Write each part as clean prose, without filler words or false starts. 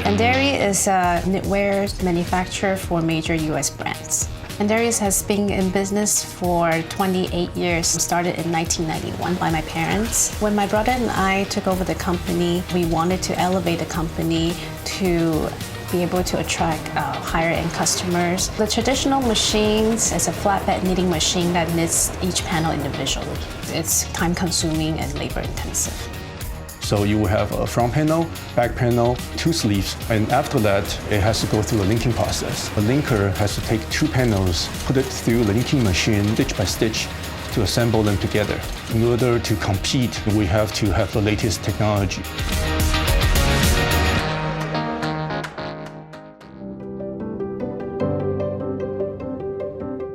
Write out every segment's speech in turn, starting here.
Andari is a knitwear manufacturer for major US brands. Andari has been in business for 28 years, started in 1991 by my parents. When my brother and I took over the company, we wanted to elevate the company to be able to attract higher-end customers. The traditional machines is a flatbed knitting machine that knits each panel individually. It's time-consuming and labor-intensive. So you will have a front panel, back panel, 2 sleeves, and after that, it has to go through a linking process. The linker has to take 2 panels, put it through the linking machine, stitch by stitch, to assemble them together. In order to compete, we have to have the latest technology.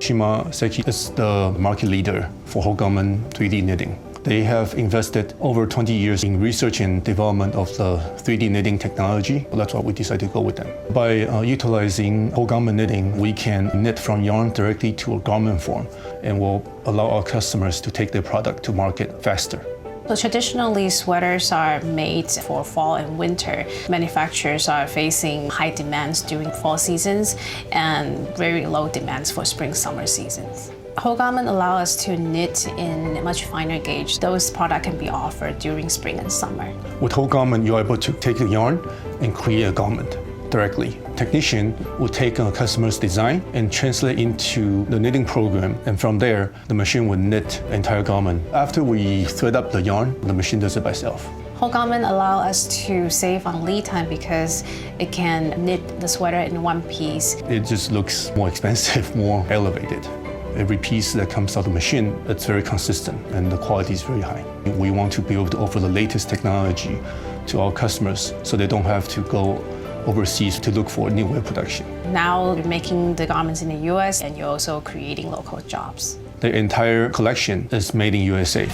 Shimaseki is the market leader for whole garment 3D knitting. They have invested over 20 years in research and development of the 3D knitting technology. That's why we decided to go with them. By utilizing whole garment knitting, we can knit from yarn directly to a garment form and will allow our customers to take their product to market faster. So traditionally, sweaters are made for fall and winter. Manufacturers are facing high demands during fall seasons and very low demands for spring-summer seasons. Whole garment allow us to knit in much finer gauge. Those products can be offered during spring and summer. With whole garment, you're able to take the yarn and create a garment directly. Technician will take a customer's design and translate into the knitting program, and from there, the machine will knit the entire garment. After we thread up the yarn, the machine does it by itself. Whole garment allow us to save on lead time because it can knit the sweater in one piece. It just looks more expensive, more elevated. Every piece that comes out of the machine, it's very consistent and the quality is very high. We want to be able to offer the latest technology to our customers so they don't have to go overseas to look for knitwear production. Now you're making the garments in the US and you're also creating local jobs. The entire collection is made in USA.